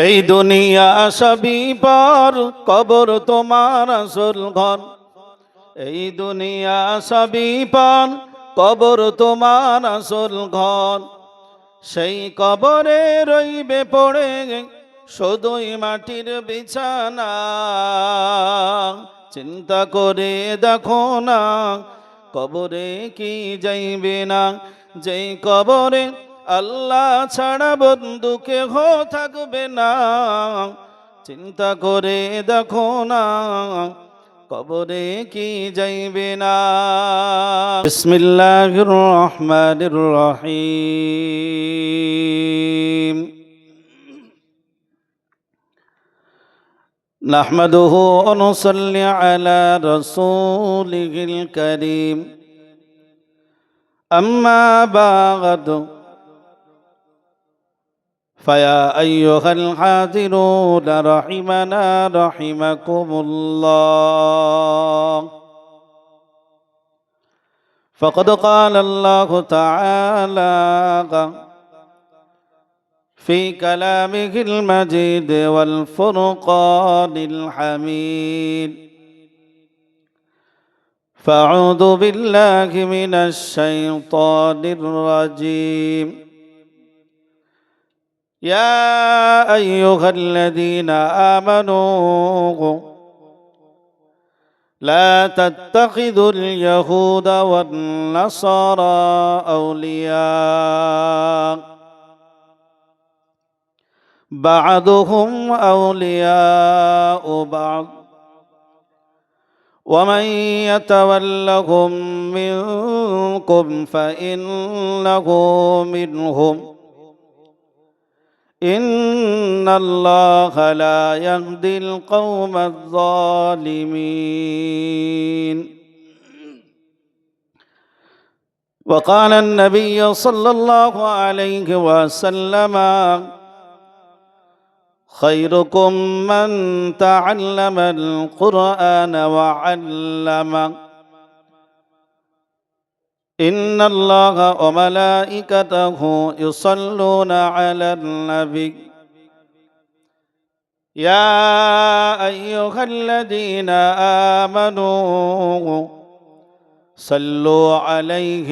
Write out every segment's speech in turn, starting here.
এই দুনিয়া সবই পর, কবর তোমার আসল ঘর। এই দুনিয়া সবই পর, কবর তোমার আসল ঘর। সেই কবরে রইবে পড়ে শুধুই মাটির বিছানা। চিন্তা করে দেখো না, কবরে কি যাইবে না। যেই কবরে আল্লাহ ছাড়া বন্ধু কেহ থাকবে না। চিন্তা করে দেখো না, কবরে কি যাইবে না। বিসমিল্লাহির রহমানির রহিম। নাহমাদুহু ওয়া নুসাল্লি আলা রাসূলিহিল কারীম। আম্মা বা'দু فيا أيها الحاضرون رحمنا رحمكم الله. فقد قال الله تعالى في كلامه المجيد والفرقان الحميد: فأعوذ بالله من الشيطان الرجيم. يا أيها الذين آمنوا لا تتخذوا اليهود والنصارى أولياء بعضهم أولياء بعض ومن يتولهم منكم فإنه منهم إن الله لا يهدي القوم الظالمين. وقال النبي صلى الله عليه وسلم: خيركم من تعلم القرآن وعلمه. إن الله وملائكته يصلون على النبي يا أيها الذين آمنوا صلوا عليه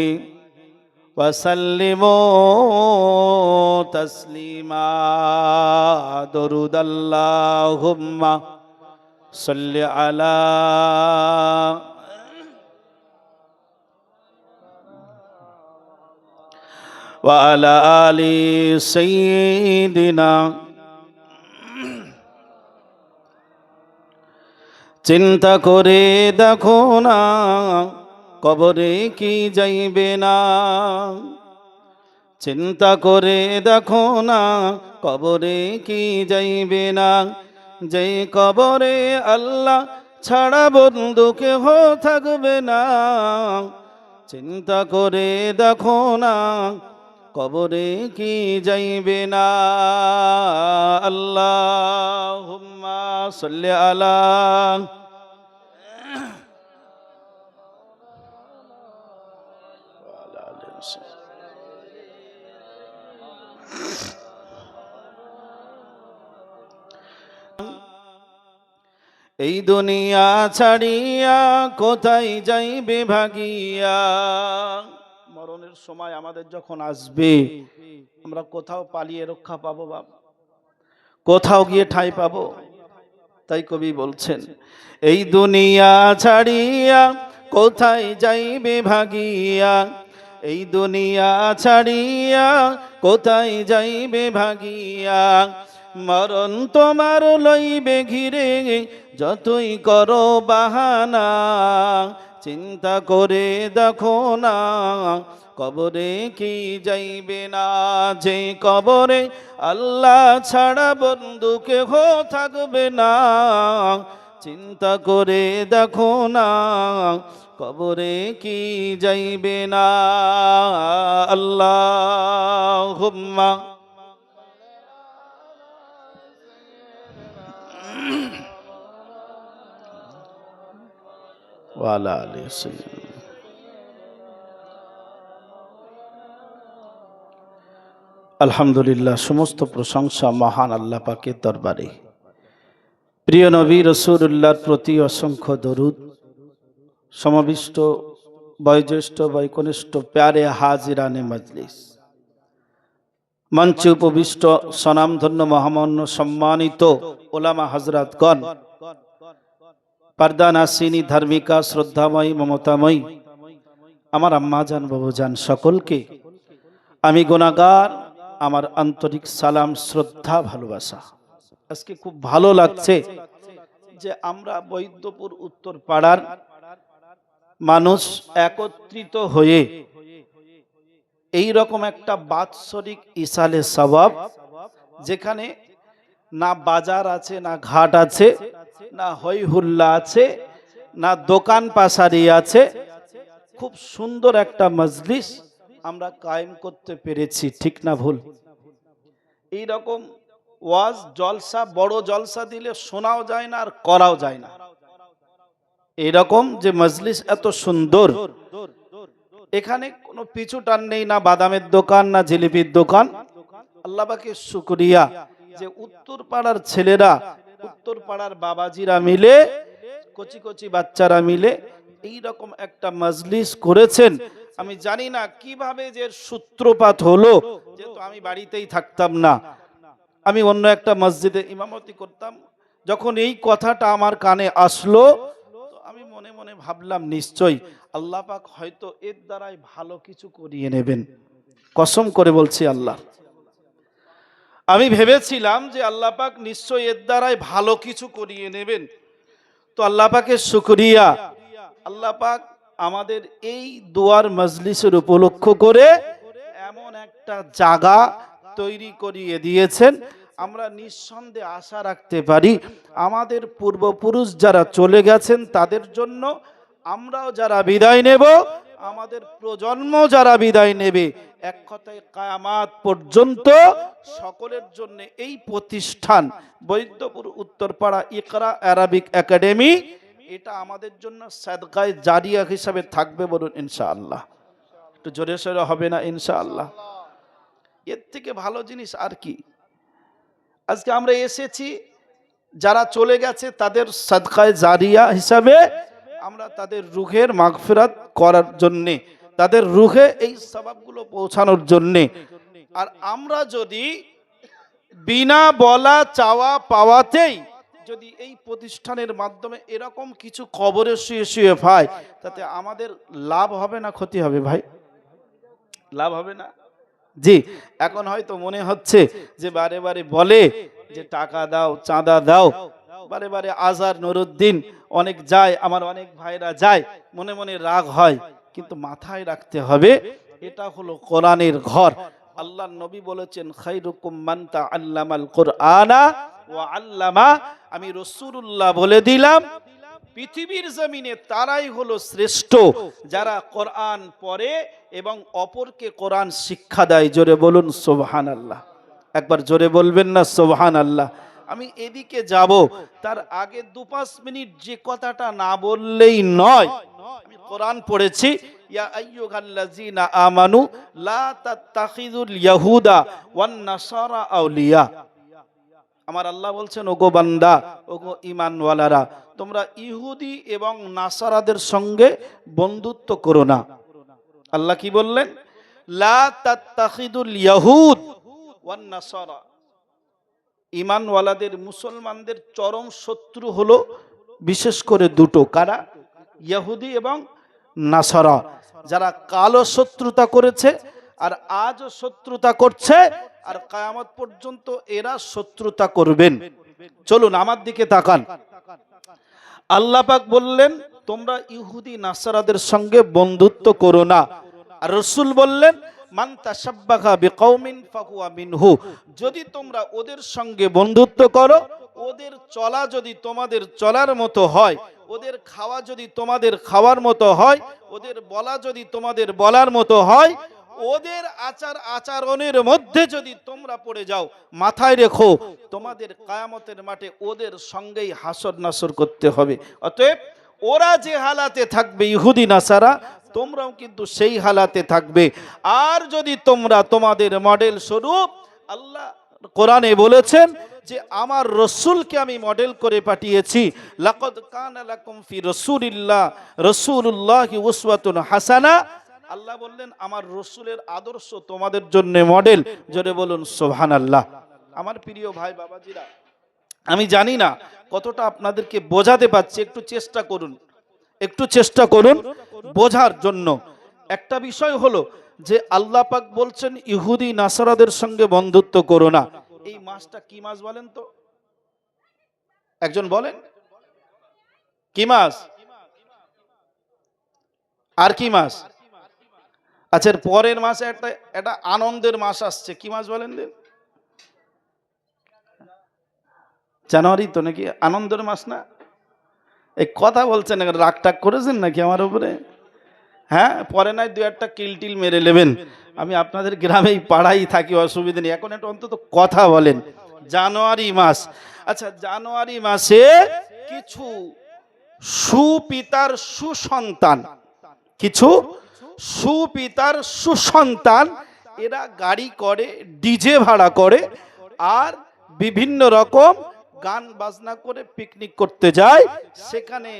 وسلموا تسليما. درود اللهم صل على وعلى آل سيدنا. চিন্তা করে দেখো না, কবরে কি যাইবে না। চিন্তা করে দেখো না, কবরে কি যাইবে না। যেই কবরে আল্লাহ ছাড়া বন্ধু কেহ থাকবে না। চিন্তা করে দেখো না, কবরে কি যাইবে না। আল্লাহুম্মা সাল্লি আলা এই দুনিয়া ছাড়িয়া কোথায় যাইবে ভাগিয়া। মরণের সময় আমাদের যখন আসবে, আমরা কোথাও পালিয়ে রক্ষা পাবো বাবা, কোথাও গিয়ে ঠাঁই পাবো? তাই কবি বলছেন, এই দুনিয়া ছাড়িয়া কোথায় যাইবে ভাগিয়া। এই দুনিয়া ছাড়িয়া কোথায় যাইবে ভাগিয়া। মরণ তোমার লইবে ঘিরে যতই করো বাহানা। চিন্তা করে দেখো না, কবরে কি যাইবে না। যে কবরে আল্লাহ ছাড়া বন্ধু কেহ থাকবে না। চিন্তা করে দেখো না, কবরে কি যাইবে না। আল্লাহুম্মা ওয়া আলা আলি সাইয়্যিদিনা। আলহামদুলিল্লাহ, সমস্ত প্রশংসা মহান আল্লাহ পাকের দরবারে। প্রিয় নবী রাসূলুল্লাহর প্রতি অসংখ্য দরুদ। সমাবিষ্ট বয়োজ্যেষ্ঠ বয়কনিষ্ঠ প্যারে হাজিরানে মজলিস, মঞ্চে উপবিষ্ট স্বনামধন্য মহামান্য সম্মানিত ওলামা হযরতগণ, পর্দা নাসিনী ধার্মিকা শ্রদ্ধাময়ী মমতাময়ী আমার আম্মাজান বাবুজান সকলকে আমি গুনাহগার আমার আন্তরিক সালাম, শ্রদ্ধা, ভালোবাসা। আজকে খুব ভালো লাগছে যে আমরা বৈদ্যপুর উত্তর পাড়ার মানুষ একত্রিত হয়ে এই রকম একটা বাৎসরিক ইসালে সওয়াব, যেখানে না বাজার আছে, না ঘাট আছে, না হই হুল্লা আছে, না দোকান পাসারি আছে, খুব সুন্দর একটা মজলিস আমরা কায়েম করতে পেরেছি। ঠিক না ভুল? এই রকম ওয়াজ জলসা, বড় জলসা দিলে শোনাও যায় না আর করাও যায় না। এরকম যে মজলিস এত সুন্দর, এখানে কোনো পিছু টান নেই, না বাদামের দোকান, না জিলিপির দোকান। আল্লাহ পাকের শুকরিয়া যে উত্তর পাড়ার ছেলেরা, উত্তর পাড়ার বাবাজিরা মিলে, কচি কচি বাচ্চারা মিলে এই রকম একটা মজলিস করেছেন। আমি জানি না কিভাবে যে সূত্রপাত হলো, যেহেতু আমি বাড়িতেই থাকতাম না, আমি অন্য একটা মসজিদে ইমামতি করতাম। যখন এই কথাটা আমার কানে আসলো, তো আমি মনে মনে ভাবলাম নিশ্চয়ই আল্লাহ পাক হয়তো এর দ্বারাই ভালো কিছু করিয়ে নেবেন। কসম করে বলছি আল্লাহ, আমি ভেবেছিলাম যে আল্লাহ পাক নিশ্চয়ই এর দ্বারাই ভালো কিছু করিয়ে নেবেন। তো আল্লাহ পাকের শুকরিয়া, আল্লাহ পাক আমাদের এই দোয়ার মজলিসের উপলক্ষ করে এমন একটা জায়গা তৈরি করিয়ে দিয়েছেন। আমরা নিঃসন্দেহে আশা রাখতে পারি আমাদের পূর্বপুরুষ যারা চলে গেছেন তাদের জন্য আমরাও যারা বিদায় নেব, আমাদের প্রজন্ম যারা বিদায় নেবে, এক কথায় কিয়ামত পর্যন্ত সকলের জন্য এই প্রতিষ্ঠান বৈদ্যপুর উত্তরপাড়া ইকরা আরাবিক একাডেমি, এটা আমাদের জন্য সাদকায়ে জারিয়া হিসাবে থাকবে। বলুন ইনশাআল্লাহ। একটু জোরে সোরে হবে না ইনশাআল্লাহ? এর থেকে ভালো জিনিস আর কি? আজকে আমরা এসেছি, যারা চলে গেছে তাদের সাদকায়ে জারিয়া হিসাবে আমরা তাদের রুহের মাগফিরাত করার জন্যে, তাদের রুহে এই সওয়াবগুলো পৌঁছানোর জন্যে। আর আমরা যদি বিনা বলা চাওয়া পাওয়াতেই যদি এই প্রতিষ্ঠানের মাধ্যমে এরকম কিছু কবরে শুয়ে শুয়ে পাই, তাতে আমাদের লাভ হবে না ক্ষতি হবে? ভাই, লাভ হবে না? জি। এখন হয়তো মনে হচ্ছে যে বারে বারে বলে যে টাকা দাও, চাঁদা দাও, বারে বারে আজার নুরুদ্দিন অনেক যায়, আমার অনেক ভাইরা যায়, মনে মনে রাগ হয়। কিন্তু মাথায় রাখতে হবে এটা হলো কোরআনের ঘর। আল্লাহর নবী বলেছেন খায়রুকুম মান তাআল্লামাল কুরআনা ওয়া আল্লামা। আমি রাসূলুল্লাহ বলে দিলাম, পৃথিবীর জমিনে তারাই হলো শ্রেষ্ঠ যারা কোরআন পড়ে এবং অপরকে কোরআন শিক্ষা দেয়। জোরে বলুন সুবহানাল্লাহ। একবার জোরে বলবেন না সুবহানাল্লাহ? আমি এদিকে যাব, তার আগে 2-5 মিনিট যে কথাটা না বললেই নয়। আমি কোরআন পড়েছি, ইয়া আইয়ুহাল্লাযীনা আমানু লা তাত্তাখিযুল ইয়াহুদা ওয়ান নাসারা আউলিয়া। আমার আল্লাহ বলছেন, ওগো বান্দা, ওগো ঈমানওয়ালারা, তোমরা ইহুদি এবং নাসারাদের সঙ্গে বন্ধুত্ব করো না। আল্লাহ কি বললেন? লা তাত্তাখিযুল ইয়াহুদ ওয়ান নাসারা। ঈমানওয়ালাদের, মুসলমানদের চরম শত্রু হলো বিশেষ করে দুটো। কারা? ইহুদি এবং নাসারা, যারা কালো শত্রুতা করেছে আর আজও শত্রুতা করছে, আর কিয়ামত পর্যন্ত এরা শত্রুতা করবেন। চলুন আমার দিকে তাকান। আল্লাহ পাক বললেন তোমরা ইহুদি নাসারাদের সঙ্গে বন্ধুত্ব করো না। আর রাসূল বললেন মান তাশাব্বাহা বিকওমিন ফাহুয়া মিনহু। যদি তোমরা ওদের সঙ্গে বন্ধুত্ব করো, ওদের চলা যদি তোমাদের চলার মতো হয়, ওদের খাওয়া যদি তোমাদের খাওয়ার মতো হয়, ওদের বলা যদি তোমাদের বলার মতো হয়, ওদের আচার আচরণের মধ্যে যদি তোমরা পড়ে যাও, মাথায় রেখো তোমাদের কিয়ামতের মাঠে ওদের সঙ্গেই হাসর নাসর করতে হবে। অতএব ওরা যে হালাতে থাকবে ইহুদি নাসারা, তোমরাও কিন্তু সেই হালাতে থাকবে। আর যদি তোমরা তোমাদের মডেল স্বরূপ, আল্লাহ কোরআনে বলেছেন যে আমার রসুলকে আমি মডেল করে পাঠিয়েছি, লাকাদ কানা লাকুম ফি রাসূলুল্লাহি উসওয়াতুন হাসানা। আল্লাহ বললেন আমার রসুলের আদর্শ তোমাদের জন্য মডেল। জোরে বলুন সুবহানাল্লাহ। আমার প্রিয় ভাই বাবাজিরা, আমি জানি না কতটা আপনাদেরকে বোঝাতে পারছি, একটু চেষ্টা করুন বোঝার জন্য। একটা বিষয় হলো যে আল্লাহ পাক বলছেন ইহুদি নাসারাদের সঙ্গে বন্ধুত্ব করো না। এই মাসটা কি মাস বলেন তো? একজন বলেন কি মাস? আর কি মাস? আচ্ছা, পরের মাসে একটা আনন্দের মাস আসছে, কি মাস বলেন? জানুয়ারি তো নাকি আনন্দের মাস না? এই কথা বলছেন, রাগ টাগ করেছেন নাকি আমার উপরে? হ্যাঁ, পরে নাই দু একটা কিলটিল মেরে নেবেন। আমি আপনাদের গ্রামেই পাড়াই থাকি, অসুবিধা নেই। এখন একটা অন্তত কথা বলেন। জানুয়ারি মাস, আচ্ছা জানুয়ারি মাসে কিছু সুপিতার সুসন্তান, কিছু সুপিতার সুসন্তান এরা গাড়ি করে, ডিজে ভাড়া করে, আর বিভিন্ন রকম গান বাজনা করে পিকনিক করতে যায়। সেখানে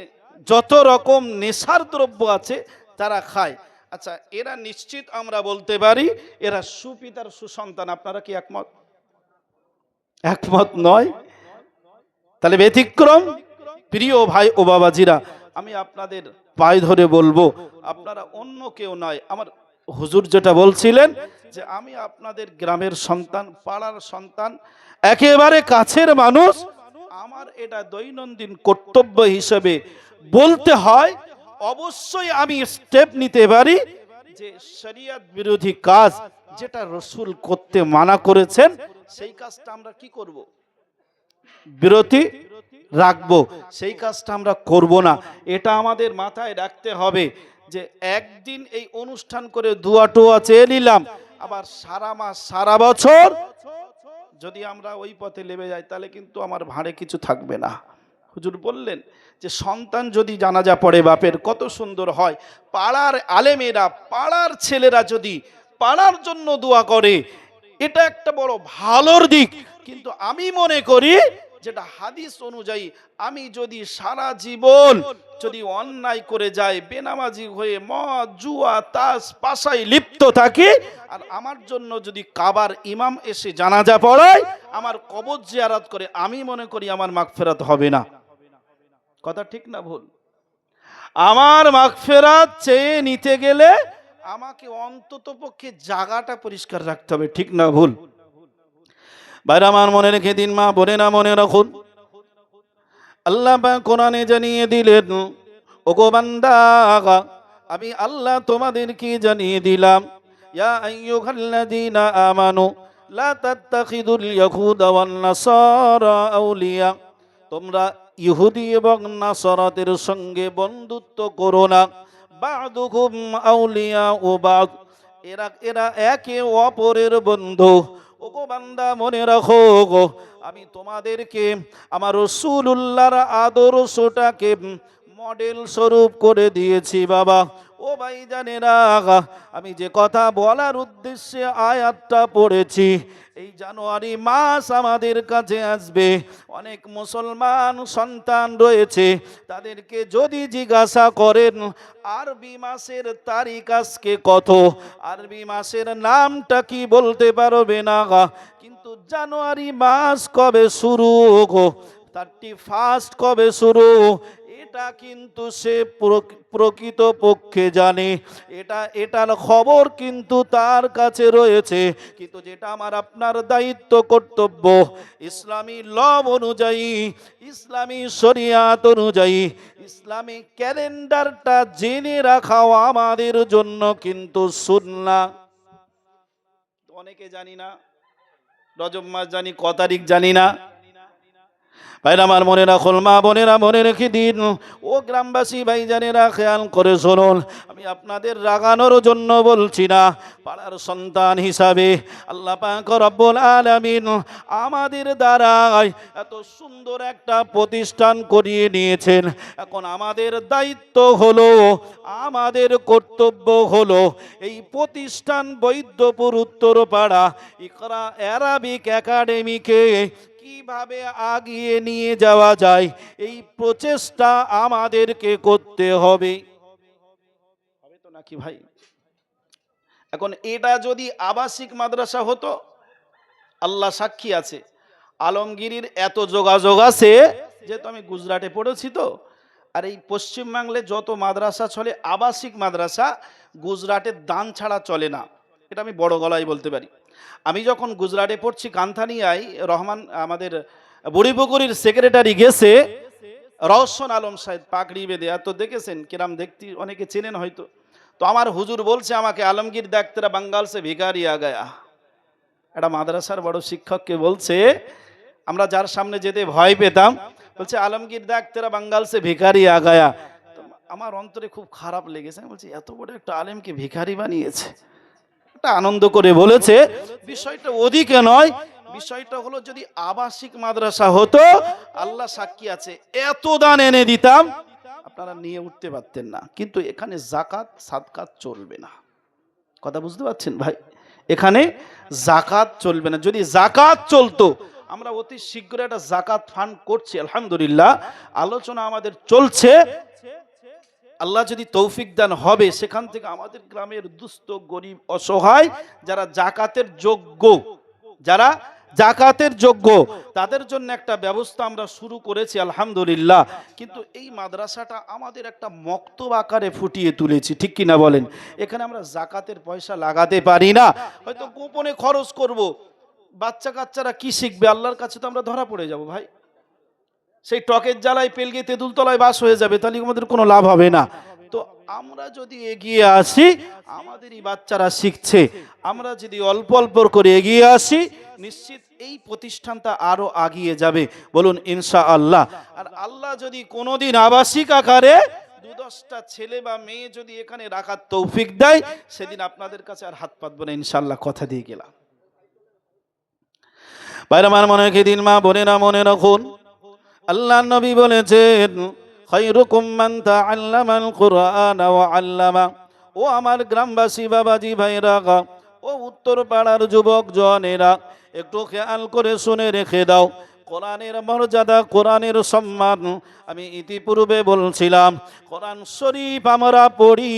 যত রকম নেশার দ্রব্য আছে তারা খায়। আচ্ছা, এরা নিশ্চিত আমরা বলতে পারি এরা সুপিতার সুসন্তান। আপনারা কি একমত? একমত নয়? তাহলে ব্যতিক্রম। প্রিয় ভাই ও বাবাজিরা, আমি আপনাদের পায়ে ধরে বলবো আপনারা অন্য কেউ নয়। আমার হুজুর যেটা বলছিলেন যে আমি আপনাদের গ্রামের সন্তান, পাড়ার সন্তান, একেবারে কাছের মানুষ, আমার এটা দৈনন্দিন কর্তব্য হিসেবে বলতে হয়। অবশ্যই আমি স্টেপ নিতে পারি যে শরিয়ত বিরোধী কাজ যেটা রসুল করতে মানা করেছেন সেই কাজটা আমরা কি করব? বিরতি রাখবো, সেই কাজটা আমরা করব না। এটা আমাদের মাথায় রাখতে হবে যে একদিন এই অনুষ্ঠান করে দুয়া টোয়া চেয়ে নিলাম, আবার সারা মাস সারা বছর যদি আমরা ওই পথে লেবে যাই তাহলে কিন্তু আমার ভাঁড়ে কিছু থাকবে না। হুজুর বললেন যে সন্তান যদি জানাজা পড়ে বাপের কত সুন্দর হয়। পাড়ার আলেমেরা, পাড়ার ছেলেরা যদি পাড়ার জন্য দোয়া করে, এটা একটা বড় ভালোর দিক। কিন্তু আমি মনে করি যেটা হাদিস অনুযায়ী, আমি যদি সারা জীবন যদি অন্যায় করে যাই, বেনামাজি হয়ে মদ জুয়া তাস পাশায় লিপ্ত থাকি, আর আমার জন্য যদি কাবার ইমাম এসে জানাজা পড়ায়, আমার কবর জিয়ারত করে, আমি মনে করি আমার মাগফিরাত হবে না। কথা ঠিক না ভুল? আমার মাগফিরাত চেয়ে নিতে গেলে আমাকে অন্তত পক্ষে জায়গাটা পরিষ্কার রাখতে হবে। ঠিক না ভুল? বাইরে আমার মনে রেখে দিন, মা বলে না মনে রাখুন, আল্লাহ পাক কোরআনে জানিয়ে দিলেন, ওগো বান্দা আমি আল্লাহ তোমাদেরকে জানিয়ে দিলাম, ইয়া আইয়ুহাল্লাযীনা আমানু লা তাত্তাখিদুল ইয়াহুদা ওয়ান নাসারা আউলিয়া, তোমরা ইহুদি এবং নাসারাদের সঙ্গে বন্ধুত্ব করো না। বা'দুকুম আউলিয়া ও বা'দ, এরা একে অপরের বন্ধু। ওগো বান্দা মনে রাখো গো, আমি তোমাদেরকে আমার রাসূলুল্লাহর আদর্শটাকে মডেল স্বরূপ করে দিয়েছি বাবা। ও ভাইজানেরা, আমি যে কথা বলার উদ্দেশ্যে আয়াতটা পড়েছি, এই জানুয়ারি মাস আমাদের কাছে আসবে। অনেক মুসলমান সন্তান রয়েছে, তাদেরকে যদি জিজ্ঞাসা করেন আরবি মাসের তারিখ আজকে কত, আরবি মাসের নামটা কি বলতে পারবে না। কিন্তু জানুয়ারি মাস কবে শুরু, 31 কবে শুরু, এটা কিন্তু সে প্রকৃত পক্ষে জানে। এটার খবর কিন্তু তার কাছে রয়েছে। কিন্তু যেটা আমার আপনার দায়িত্ব কর্তব্য, ইসলামী ল অনুযায়ী, ইসলামী শরিয়াত অনুযায়ী, ইসলামী ক্যালেন্ডারটা জেনে রাখাও আমাদের জন্য কিন্তু সুন্নাহ। অনেকে জানি না, রজব মাস জানি, ক তারিখ জানি না। ভাইরা আমার মনে রাখুন, মা বোনেরা মনে রেখে দিন, ও গ্রামবাসী ভাইজানেরা খেয়াল করে শুনুন, আমি আপনাদের রাগানোর জন্য বলছি না, পাড়ার সন্তান হিসাবে আল্লাহ পাক রব্বুল আলামিন আমাদের দ্বারাই এত সুন্দর একটা প্রতিষ্ঠান করিয়ে নিয়েছেন। এখন আমাদের দায়িত্ব হলো, আমাদের কর্তব্য হলো এই প্রতিষ্ঠান বৈদ্যপুর উত্তরপাড়া ইকরা অ্যারাবিক একাডেমিকে কিভাবে আগিয়ে নিয়ে যাওয়া যায়, এই প্রচেষ্টা আমাদেরকে করতে হবে। হবে তো নাকি ভাই? এখন এটা যদি আবাসিক মাদ্রাসা হতো, আল্লাহ সাক্ষী আছে, আলমগীরির এত যোগাযোগ আছে, যেহেতু আমি গুজরাটে পড়েছি তো, আর এই পশ্চিমবাংলায় যত মাদ্রাসা চলে আবাসিক মাদ্রাসা, গুজরাটের দান ছাড়া চলে না, এটা আমি বড় গলায় বলতে পারি। আমি যখন গুজরাটে পড়ছি কান্থানিয়ায়, রহমান আমাদের বুড়িপুকুরির সেক্রেটারি গেছে, রওশন আলম সাহেব পাগড়ি বেঁধে, এত দেখেছেন কিরাম দেখতে, অনেকে চেনেন হয়তো। তো আমার হুজুর বলছে আমাকে, আলমগীর দেখ তেরা বাঙ্গাল সে ভিখারি আ গায়া। একটা মাদ্রাসার বড় শিক্ষককে বলছে, আমরা যার সামনে যেতে ভয় পেতাম, বলছে আলমগীর দেখ তেরা বাঙ্গাল সে ভিখারি আ গায়া। আমার অন্তরে খুব খারাপ লেগেছে, আমি বলছি এত বড় একটা আলেমকে ভিখারি বানিয়েছে। একটা আনন্দ করে বলেছে, বিষয়টা ওদিকে নয়, বিষয়টা হলো যদি আবাসিক মাদ্রাসা হতো, আল্লাহ সাক্ষী আছে, এত দান এনে দিতাম আপনারা নিয়ে উঠতে পারতেন না। কিন্তু এখানে যাকাত সাদকাত চলবে না, কথা বুঝতে পারছেন ভাই? এখানে যাকাত চলবে না। যদি যাকাত চলতো, আমরা অতি শীঘ্র একটা যাকাত ফান্ড করছি আলহামদুলিল্লাহ, আলোচনা আমাদের চলছে। আল্লাহ যদি তৌফিক দান হবে, সেখান থেকে আমাদের গ্রামের দুস্থ গরিব অসহায় যারা জাকাতের যোগ্য, যারা জাকাতের যোগ্য, তাদের জন্য একটা ব্যবস্থা আমরা শুরু করেছি আলহামদুলিল্লাহ। কিন্তু এই মাদ্রাসাটা আমাদের একটা মক্তব আকারে ফুটিয়ে তুলেছি, ঠিক কিনা বলেন? এখানে আমরা জাকাতের পয়সা লাগাতে পারি না, হয়তো গোপনে খরচ করব। বাচ্চা কাচ্চারা কি শিখবে? আল্লাহর কাছে তো আমরা ধরা পড়ে যাব ভাই। সেই টকের জ্বালায় পেলগে তেঁতুল তলায় বাস হয়ে যাবে, তাহলে আমাদের কোনো লাভ হবে না। তো আমরা যদি এগিয়ে আসি, আমাদেরই বাচ্চারা শিখছে, আমরা যদি অল্প অল্প করে এগিয়ে আসি, নিশ্চিত এই প্রতিষ্ঠানটা আরো আগিয়ে যাবে, বলুন ইনশাআল্লাহ। আর আল্লাহ যদি কোনোদিন আবাসিক আকারে 2-10টা ছেলে বা মেয়ে যদি এখানে রাখার তৌফিক দেয়, সেদিন আপনাদের কাছে আর হাত পাতবো না ইনশাআল্লাহ, কথা দিয়ে গেলাম। বাইরে আমার মনে রেখে দিন, মা বোনেরা মনে রাখুন, আল্লাহ নবী বলেছেন, খায়রুকুম মান তাআল্লামাল কুরআন ওয়া আল্লামা। ও আমার গ্রামবাসী বাবাজি ভাইরা, ও উত্তর পাড়ার যুবক জনেরা, একটু খেয়াল করে শুনে রেখে দাও। কোরআনের মর্যাদা, কোরআনের সম্মান আমি ইতিপূর্বে বলছিলাম। কোরআন শরীফ আমরা পড়ি,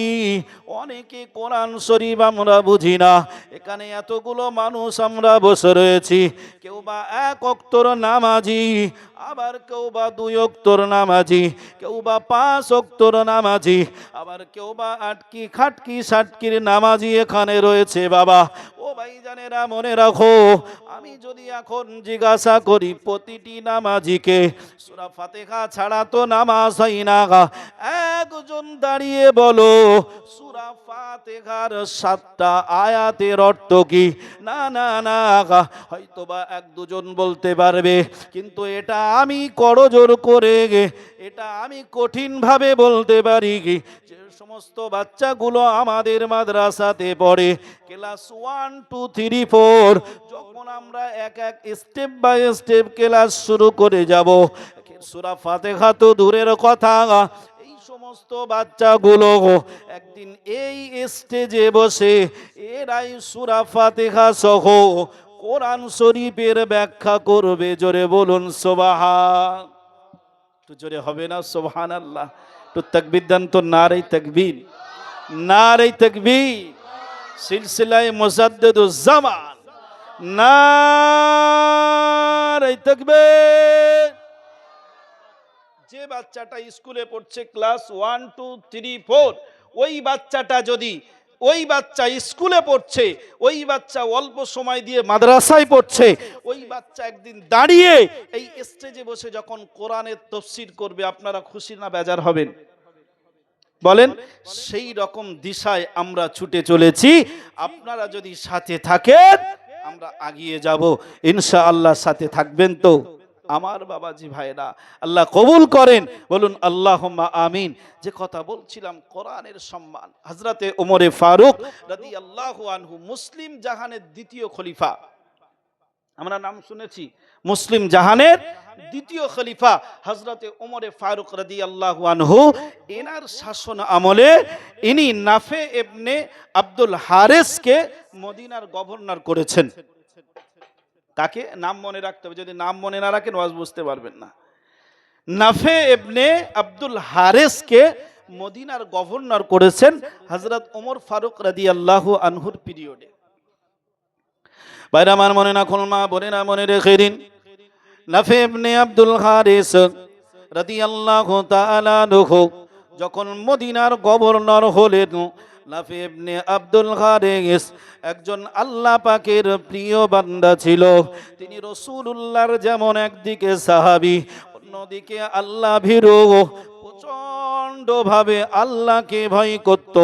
অনেকে কোরআন শরীফ আমরা বুঝি না। এখানে এতগুলো মানুষ আমরা বসে রয়েছি, কেউ বা 1 ওয়াক্তর নামাজি, আবার কেউ বা 2 ওয়াক্তর নামাজি, কেউ বা 5 ওয়াক্তর নামাজি, আবার কেউ বা আটকি খাটকি সাটকির নামাজি এখানে রয়েছে বাবা। ও ভাইজানেরা মনে রাখো, আমি যদি এখন জিজ্ঞাসা করি প্রতিটি নামাজিকে, সূরা ফাতিহা ছাড়া তো নামাজ হয় না, একজন দাঁড়িয়ে বলো সূরা ফাতিহার 7টা আয়াতের অর্থ কি? না না না, হয়তোবা 1-2 জন বলতে পারবে, কিন্তু এটা আমি করজোর করে, এটা আমি কঠিনভাবে বলতে পারি কি, যে সমস্ত বাচ্চাগুলো আমাদের মাদ্রাসাতে পড়ে ক্লাস 1, 2, 3, 4, যখন আমরা এক এক স্টেপ বাই স্টেপ ক্লাস শুরু করে যাব, সূরা ফাতিহা তো দূরের কথা, এই সমস্ত বাচ্চাগুলো একদিন এই স্টেজে বসে এরাই সূরা ফাতিহা সহ কোরআন শরীফের ব্যাখ্যা করবে। জোরে বলুন সুবহান। একটু জোরে হবে না সুবহানাল্লাহ? একটু তাকবীর দেন তো, নারে তাকবীর, নারে তাকবীর, সিলসিলায়ে মুজাদ্দিদুজ জামান, নারে তাকবীর। যে বাচ্চাটা স্কুলে পড়ছে ক্লাস 1, 2, 3, 4, ওই বাচ্চাটা যদি, ওই বাচ্চা স্কুলে পড়ছে, ওই বাচ্চা অল্প সময় দিয়ে মাদ্রাসায় পড়ছে, ওই বাচ্চা একদিন দাঁড়িয়ে এই স্টেজে বসে যখন কোরআনের তাফসীর করবে, আপনারা খুশি না বেজার হবেন বলেন? সেই রকম দিশায় আমরা ছুটে চলেছি। আপনারা যদি সাথে থাকেন, আমরা এগিয়ে যাব ইনশাআল্লাহ। সাথে থাকবেন তো? আমার বাবাজি ভাইরা, আল্লাহ কবুল করেন, বলুন আল্লাহুম্মা আমিন। যে কথা বলছিলাম কোরআনের সম্মান, হযরতে ওমরে ফারুক রাদিয়াল্লাহু আনহু মুসলিম জাহানের দ্বিতীয় খলিফা, আমরা নাম শুনেছি মুসলিম জাহানের দ্বিতীয় খলিফা হযরতে ওমরে ফারুক রাদিয়াল্লাহু আনহু, এনার শাসন আমলে ইনি নাফে ইবনে আব্দুল হারিসকে মদিনার গভর্নর করেছেন। তাকে নাম মনে রাখতে হবে, যদি নাম মনে না রাখেন ওয়াজ বুঝতে পারবেন না। নাফে ইবনে আব্দুল হারিসকে মদিনার গভর্নর করেছেন হযরত ওমর ফারুক রাদিয়াল্লাহু আনহুর পিরিয়ডে। বাইরে আমার মনে না খুলমা বলে না মনে রেখে দিন, নাফে ইবনে আব্দুল হারিস রাদিয়াল্লাহু তাআলা আনহু যখন মদিনার গভর্নর হলেন, নাফে ইবনে আব্দুল হারিস একজন আল্লাহ পাকের প্রিয় বান্দা ছিল। তিনি রাসূলুল্লাহর যেমন একদিকে সাহাবী, অন্যদিকে আল্লাহ ভীরু, প্রচন্ড ভাবে আল্লাহকে ভয় করত।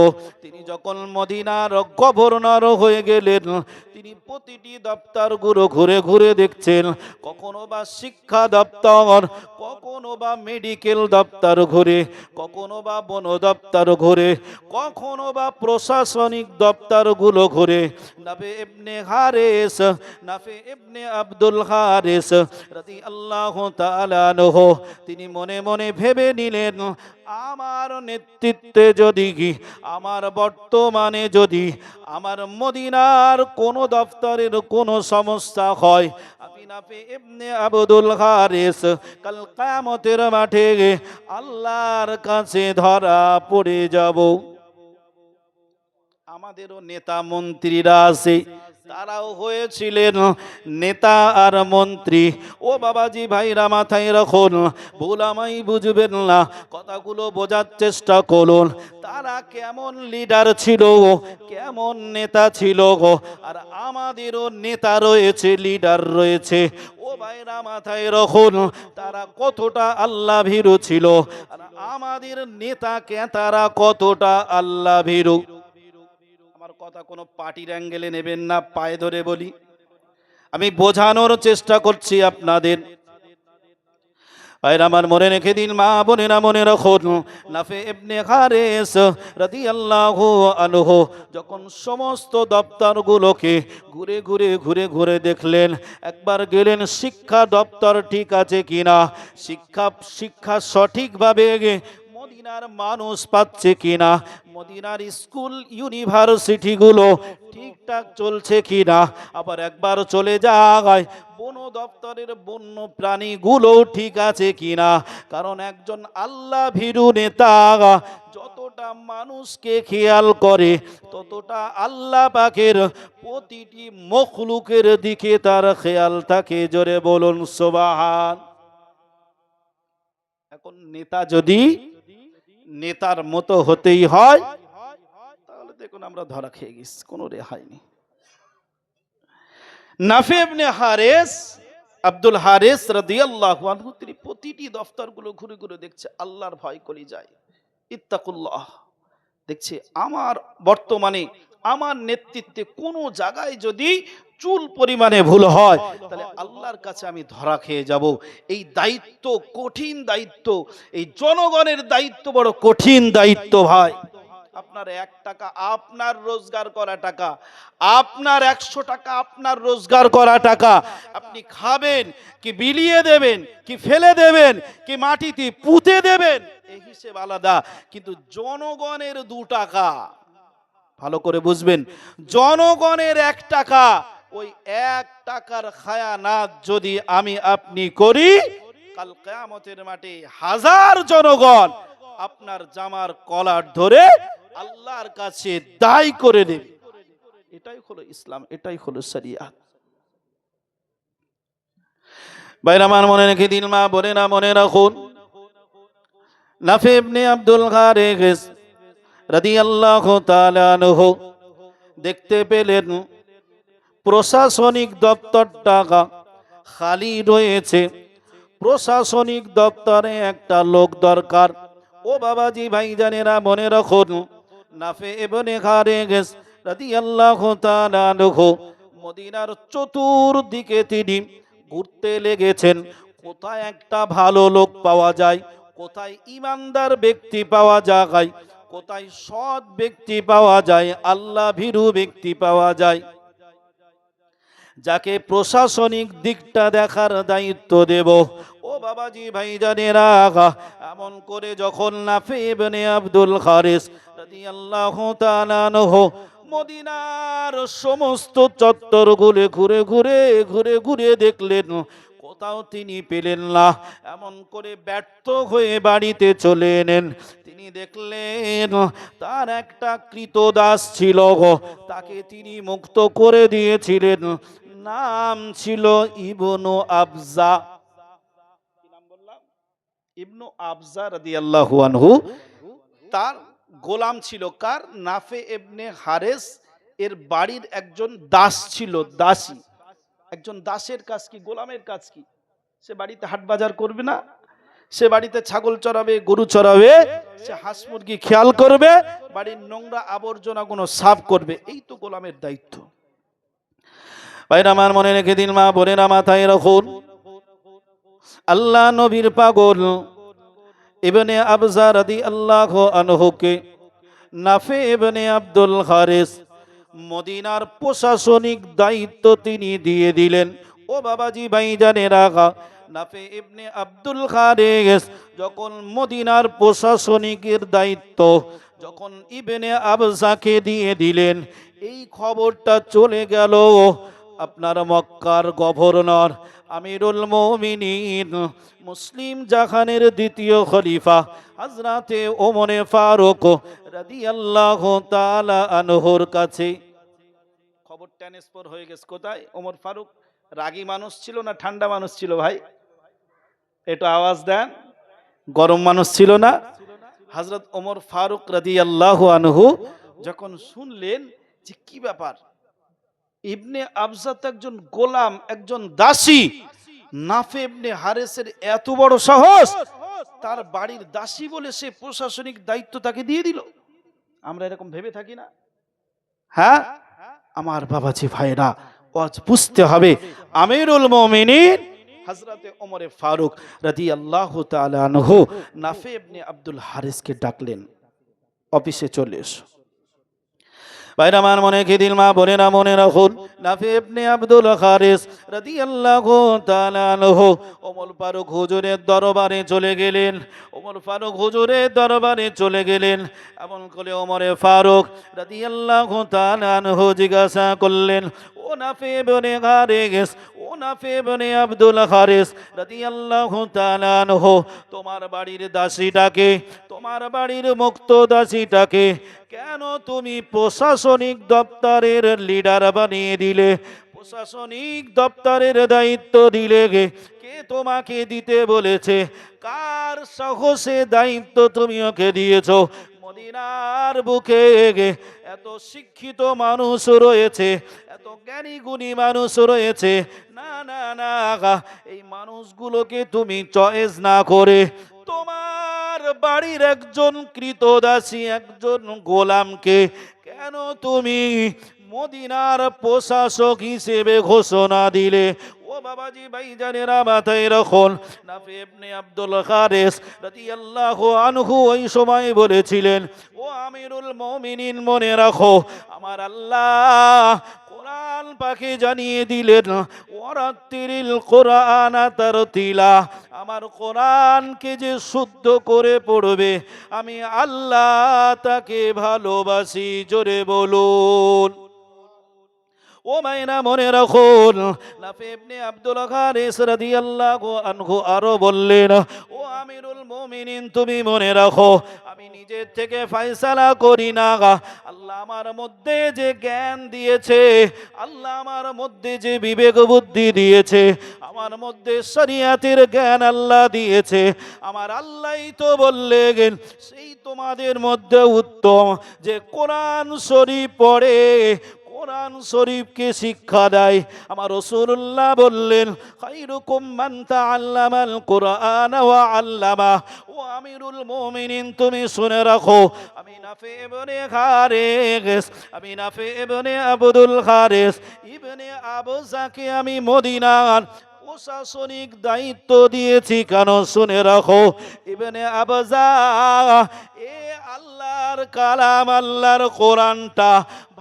তিনি যখন মদিনার গভর্নর হয়ে গেলেন, তিনি প্রতিটি দপ্তরগুলো ঘুরে ঘুরে দেখছেন। কখনো বা শিক্ষা দপ্তর, কখনো বা মেডিকেল দপ্তর ঘুরে, কখনো বা বন দপ্তর ঘুরে, কখনো বা প্রশাসনিক দপ্তরগুলো ঘুরে। নাফে ইবনে হারিস, নাফে ইবনে আব্দুল হারিস রাদিয়াল্লাহু তাআলা আনহু তিনি মনে মনে ভেবে নিলেন, আমার নেতৃত্বে যদি, আমার বর্তমানে যদি আমার মদিনার কোন দপ্তরের কোন সমস্যা হয়, আমি নাফে ইবনে আব্দুল হারিস কাল কিয়ামতের মাঠে আল্লাহর কাছে ধরা পড়ে যাব। আমাদেরও নেতা মন্ত্রীরা আছে, তারাও হয়েছিলেন নেতা আর মন্ত্রী। ও বাবাজি ভাইরা মাথায় রাখুন, ভুলামাই বুঝবেন না, কথাগুলো বোঝার চেষ্টা করুন। তারা কেমন লিডার ছিল, কেমন নেতা ছিল, আর আমাদেরও নেতা রয়েছে, লিডার রয়েছে। ও ভাইরা মাথায় রাখুন, তারা কতটা আল্লাহ ভীরু ছিল, আর আমাদের নেতাকে তারা কতটা আল্লাহ ভীরু। কথা কোনো পার্টির অ্যাঙ্গেলে নেবেন না, পায়ে ধরে বলি, আমি বোঝানোর চেষ্টা করছি আপনাদের। ভাইরা আমার মনে রেখে দিন, মা বোনেরা মনে রাখুন, নাফে ইবনে হারিস রাদিয়াল্লাহু আনহু যখন সমস্ত দপ্তরগুলোকে ঘুরে ঘুরে ঘুরে ঘুরে দেখলেন, একবার গেলেন শিক্ষা দপ্তর ঠিক আছে কিনা, শিক্ষা সঠিকভাবে মদিনার মানুষ পাচ্ছে কিনা, মদিনার স্কুল ইউনিভার্সিটিগুলো ঠিকঠাক চলছে কিনা। আবার একবার চলে যায় বন দপ্তরের বন্য প্রাণীগুলো ঠিক আছে কিনা। কারণ একজন আল্লাহ ভীরু নেতা যতটা মানুষকে খেয়াল করে, ততটা আল্লাহ পাকের প্রতিটি মখলুকের দিকে তার খেয়াল থাকে। জোরে বলুন সুবহান। এখন নেতা যদি নেতার মতো হতেই হয়, তাহলে দেখুন আমরা ধরা খেয়ে গেছি, কোনো রেহাই নেই। নাফে ইবনে হারিস আব্দুল হারিস রাদিয়াল্লাহু আনহু তিনি প্রতিটি দফতরগুলো ঘুরে ঘুরে দেখছে, আল্লাহর ভয় করে যায়, ইত্তাকুল্লাহ। দেখছে আমার বর্তমানে আমার নেতৃত্বে কোনো জায়গায় যদি চুল পরিমাণে ভুল হয়, তাহলে আল্লাহর কাছে আমি ধরা খেয়ে যাব। এই দায়িত্ব কঠিন দায়িত্ব, এই জনগণের দায়িত্ব বড় কঠিন দায়িত্ব ভাই। আপনার 1 টাকা আপনার রোজগার করা টাকা, আপনার 100 টাকা আপনার রোজগার করা টাকা, আপনি খাবেন কি বিলিয়ে দেবেন, কি ফেলে দেবেন, কি মাটিতে পুঁতে দেবেন, এই হিসেব আলাদা। কিন্তু জনগণের 2 টাকা, ভালো করে বুঝবেন, জনগণের 1 টাকা, ওই 1 টাকার খায়ানাত যদি আমি আপনি করি, কাল কিয়ামতের মাঠে হাজার জনগণ আপনার জামার কলার ধরে আল্লাহর কাছে দায় করে দেবে। এটাই হলো ইসলাম, এটাই হলো শরিয়াত। ভাইরা আমার মনে রেখে দিন, মা বোনেরা মনে রাখুন, নাফে ইবনে আব্দুল হারিস রাদিয়াল্লাহু তাআলা আনহু দেখতে পেলেন প্রশাসনিক দপ্তরটা খালি রয়েছে, প্রশাসনিক দপ্তরে একটা লোক দরকার। ও বাবাজি ভাইজানেরা মনে রাখুন, নাফে ইবনে হারিস রাদিয়াল্লাহু তাআলা আনহু মদিনার চতুর্দিকে তিনি ঘুরতে লেগেছেন, কোথায় একটা ভালো লোক পাওয়া যায়, কোথায় ইমানদার ব্যক্তি পাওয়া যায়, কোথায় সৎ ব্যক্তি পাওয়া যায়, আল্লাহ ভীরু ব্যক্তি পাওয়া যায়, যাকে প্রশাসনিক দিকটা দেখার দায়িত্ব দেব। ও বাবাজি ভাইজানেরা, এমন করে যখন নাফি ইবনে আব্দুল হারিস রাদিয়াল্লাহু তাআলা আনহু মদিনার সমস্ত চত্বর ঘুরে ঘুরে দেখলেন, কোথাও তিনি পেলেন না। এমন করে ব্যর্থ হয়ে বাড়িতে চলে এলেন। তিনি দেখলেন তার একটা কৃতদাস ছিল, তাকে তিনি মুক্ত করে দিয়েছিলেন। নাম ছিল ইবনু আবজা। কি নাম বললাম? ইবনু আবজা রাদিয়াল্লাহু আনহু। তার গোলাম ছিল কার? নাফে ইবনে হারেস এর বাড়ির একজন দাস ছিল, দাসী। একজন দাসের কাজ কি? গোলামের কাজ কি? সে বাড়িতে হাট বাজার করবে না, সে বাড়িতে ছাগল চড়াবে, গরু চড়াবে, সে হাঁস মুরগি খেয়াল করবে, বাড়ির নোংরা আবর্জনা গুলো সাফ করবে। এই তো গোলামের দায়িত্ব। ভাইরা আমার, মনে রেখে দিন, মা বোনেরা মাথায় রাখুন, আল্লাহ নবীর পাগল ইবনে আবজা রাদিয়াল্লাহু আনহুকে নাফে ইবনে আব্দুল হারিস মদিনার প্রশাসনিক দায়িত্ব তিনি দিয়ে দিলেন। ও বাবাজি ভাইজানেরা, নাফে ইবনে আব্দুল হারিস যখন মদিনার প্রশাসনিকের দায়িত্ব যখন ইবনে আবজাকে দিয়ে দিলেন, এই খবরটা চলে গেল আপনার মক্কার গভর্নর আমিরুল মুমিনিন মুসলিম জাহানের দ্বিতীয় খলিফা হযরতে ওমরে ফারুক রাদিয়াল্লাহু তাআলা আনহুর কাছে। খবর ট্রান্সফার হয়ে গেছে কোথায়? ওমর ফারুক রাগী মানুষ ছিল না ঠান্ডা মানুষ ছিল ভাই? একটু আওয়াজ দেন। গরম মানুষ ছিল না? হযরত ওমর ফারুক রাদিয়াল্লাহু আনহু যখন শুনলেন যে কি ব্যাপার, ইবনে আবজা তো একজন গোলাম, একজন দাসী, নাফে ইবনে হারেসের এত বড় সাহস, তার বাড়ির দাসী বলে সে প্রশাসনিক দায়িত্ব তাকে দিয়ে দিল। আমরা এরকম ভেবে থাকি না? হ্যাঁ আমার বাবাজি ভাইরা, আজ বুঝতে হবে আমিরুল মুমিনিন হযরতে ওমরে ফারুক রাদিয়াল্লাহু তাআলা আনহু নাফে ইবনে আব্দুল হারিসকে ডাকলেন, অফিসে চলে এসো। ভাইরা আমার, মনে রেখে দিন, মা বোনেরা মনে রাখুন, নাফি ইবনে আব্দুল হারিস রাদিয়াল্লাহু তাআলা আনহু ওমর ফারুক হুজুরের দরবারে চলে গেলেন। ওমর ফারুক হুজুরের দরবারে চলে গেলেন। এমন করে ওমরে ফারুক রাদিয়াল্লাহু তাআলা আনহু জিজ্ঞাসা করলেন, ও নাফি ইবনে হারিস, ও নাফি ইবনে আব্দুল হারিস রাদিয়াল্লাহু তাআলা আনহু, তোমার বাড়ির দাসীটাকে, তোমার বাড়ির মুক্ত দাসীটাকে কেন তুমি প্রশাসনিক দপ্তরের লিডার বানিয়ে দিলে? প্রশাসনিক দপ্তরের দায়িত্ব দিলে কে তোমাকে দিতে বলেছে? কার সাহসে দায়িত্ব তুমি ওকে দিয়েছো? মদিনার বুকে এত শিক্ষিত মানুষ রয়েছে, এত জ্ঞানী গুণী মানুষ রয়েছে, না না না, এই মানুষগুলোকে তুমি চয়েস না করে তোমার বাড়ির একজন কৃতদাসী, একজন গোলামকে কেন তুমি মদিনার প্রশাসক হিসেবে ঘোষণা দিলে? ও বাবাজি ভাইজানেরা মাথায় রাখুন, নাফি ইবনে আব্দুল হারিস রাদিয়াল্লাহু আনহু ওই সময় বলেছিলেন, ও আমিরুল মুমিনিন মনে রাখো, আমার আল্লাহ কোরআন পাকে জানিয়ে দিলেন, ওয়ারাত্তিলিল কোরআন তারতিলা, আমার কোরআনকে যে শুদ্ধ করে পড়বে আমি আল্লাহ তাকে ভালোবাসি। জোরে বলুন। ও মাইনা মনে রাখুন, নাফি ইবনে আব্দুল হারিস রাদিয়াল্লাহু আনহু আরো বললেন, ও আমিরুল মুমিনিন তুমি মনে রাখো, আমি নিজের থেকে ফয়সালা করি না, আল্লাহ আমার মধ্যে যে জ্ঞান দিয়েছে, আল্লাহ আমার মধ্যে যে বিবেক বুদ্ধি দিয়েছে, আমার মধ্যে শরিয়াতের জ্ঞান আল্লাহ দিয়েছে, আমার আল্লাহই তো বললেন সেই তোমাদের মধ্যে উত্তম যে কোরআন শরীফ পড়ে, কোরআন শরীফকে শিক্ষা দেয়। আমার রাসূলুল্লাহ বললেন, খায়রুকুম মান তাআল্লামাল কুরআন ওয়া আল্লামা। ও আমিরুল মুমিনিন তুমি শুনে রাখো, আমি নাফি ইবনে হারিস, আমি নাফি ইবনে আব্দুল হারিস ইবনে আবজাকে আমি মদিনার প্রশাসনিক দায়িত্ব দিয়েছি কেন শুনে রাখো। ইবনে আবজা এ আল্লাহর কালাম, আল্লাহর কোরআনটা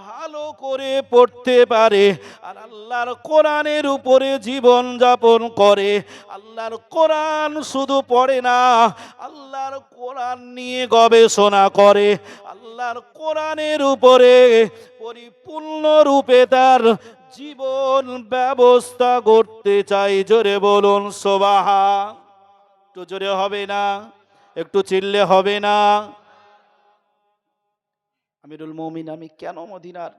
ভালো করে পড়তে পারে আর আল্লাহর কোরআনের উপরে জীবন যাপন করে। আল্লাহর কোরআন শুধু পড়ে না, আল্লাহর কোরআন নিয়ে গবেষণা করে, আল্লাহর কোরআনের উপরে পরিপূর্ণ রূপে তার জীবন ব্যবস্থা করতে চাই। জোরে বলুন সুবহান। একটু জোরে হবে না? একটু চিল্লে হবে না? আমিরুল মুমিন, আমি কেন মদিনার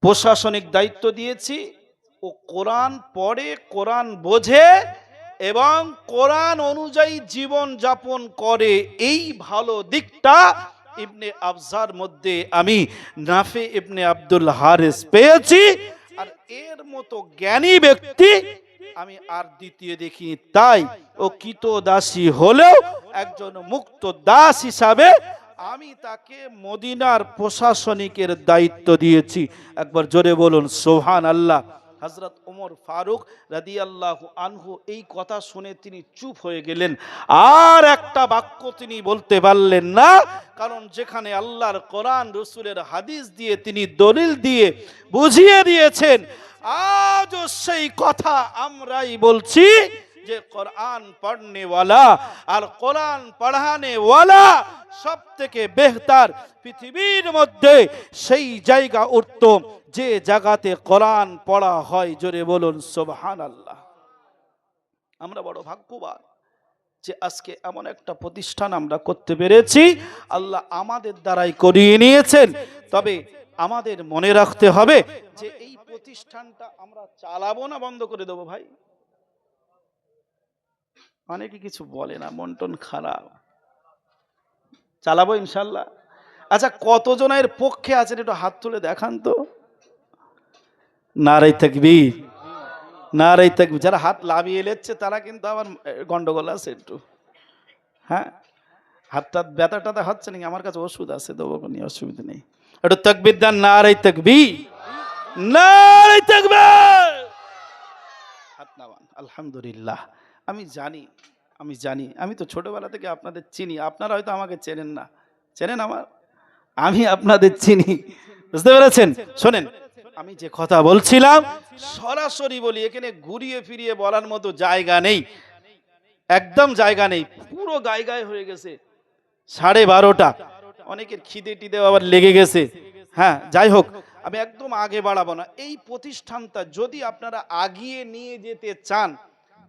প্রশাসনিক দায়িত্ব দিয়েছি? ও কোরআন পড়ে, কোরআন বোঝে এবং কোরআন অনুযায়ী জীবন যাপন করে। এই ভালো দিকটা ইবনে আবজার মধ্যে আমি নাফে ইবনে আব্দুল হারিস পেয়েছি। আর এর মতো জ্ঞানী ব্যক্তি আমি আর দ্বিতীয় দেখি। তাই ও কৃতদাসী হলেও একজন মুক্ত দাস হিসাবে আমি তাকে মদিনার প্রশাসনিকের দায়িত্ব দিয়েছি। একবার জোরে বলুন সুবহানাল্লাহ। হযরত ওমর ফারুক রাদিয়াল্লাহু আনহু এই কথা শুনে তিনি চুপ হয়ে গেলেন। আর একটা বাক্য তিনি বলতে পারলেন না, কারণ যেখানে আল্লাহর কোরআন রাসূলের হাদিস দিয়ে তিনি দলিল দিয়ে বুঝিয়ে দিয়েছেন, আজও সেই কথা আমরাই বলছি যে কোরআন পড়নে ওয়ালা আর কোরআন পড়ানে ওয়ালা সব থেকে বেহতার পৃথিবীর মধ্যে সেই জায়গা উত্তম যে জায়গাতে কোরআন পড়া হয়। জোরে বলুন সুবহানাল্লাহ। আমরা বড় ভাগ্যবান যে আজকে এমন একটা প্রতিষ্ঠান আমরা করতে পেরেছি। আল্লাহ আমাদের দ্বারাই করিয়ে নিয়েছেন। তবে আমাদের মনে রাখতে হবে যে এই প্রতিষ্ঠানটা আমরা চালাবো না বন্ধ করে দেবো। ভাই অনেকে কিছু বলে না, মন টন খারাপ। চালাবো ইনশাল্লাহ। আচ্ছা, কতজনের পক্ষে আছেন একটু হাত তুলে দেখান তো। নারে তাকবীর, নারে তাকবীর। যারা হাত লাভিয়ে লেচ্ছে তারা কিন্তু আবার গন্ডগোল আছে একটু। হ্যাঁ, হাতটা ব্যথা টাথা হচ্ছে নাকি? আমার কাছে ওষুধ আছে, দেবো, কোনো অসুবিধা নেই। একটু তাকবীর দেন। নারে তাকবীর, নারে তাকবীর। হাত নামান। আলহামদুলিল্লাহ। আমি জানি আমি তো ছোটবেলা থেকে আপনাদের চিনি। আপনারা হয়তো আমাকে চেনেন না, চেনেন আমার, আমি আপনাদের চিনি। বুঝতে পেরেছেন? শোনেন, আমি যে কথা বলছিলাম সরাসরি বলি, এখানে ঘুরিয়ে ফিরিয়ে বলার মতো জায়গা নেই, একদম জায়গা নেই। পুরো গায়ে হয়ে গেছে 12:30। অনেকের খিদে টিদে আবার লেগে গেছে। হ্যাঁ, যাই হোক, আমি একদম আগে বাড়াবো না। এই প্রতিষ্ঠানটা যদি আপনারা আগিয়ে নিয়ে যেতে চান,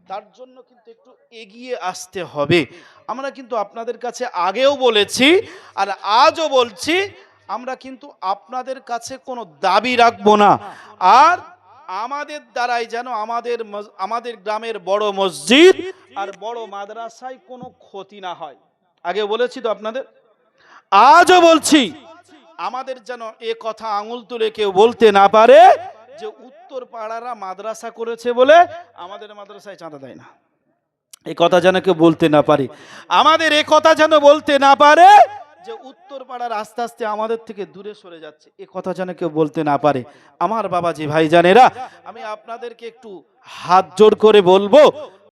তার জন্য কিন্তু একটু এগিয়ে আসতে হবে। আমরা কিন্তু আপনাদের কাছে আগেও বলেছি আর আজও বলছি, আমরা কিন্তু আপনাদের কাছে কোনো দাবি রাখবো না। আর আমাদের দ্বারাই যেন আমাদের গ্রামের বড় মসজিদ আর বড় মাদ্রাসায় কোনো ক্ষতি না হয়। আগে বলেছি তো আপনাদের, আজও বলছি, আমাদের যেন এ কথা আঙুল তুলে কেউ বলতে না পারে যে উত্তর পাড়ারা মাদ্রাসা করেছে বলে আমাদের মাদ্রাসায় চাঁদা দেয় না। এই কথা যেন কেউ বলতে না পারে। আমাদের এ কথা যেন বলতে না পারে যে উত্তর পাড়ার আস্তে আস্তে আমাদের থেকে দূরে সরে যাচ্ছে। এ কথা যেন কেউ বলতে না পারে। আমার বাবাজি ভাইজানেরা, আমি আপনাদেরকে একটু হাত জোড় করে বলবো,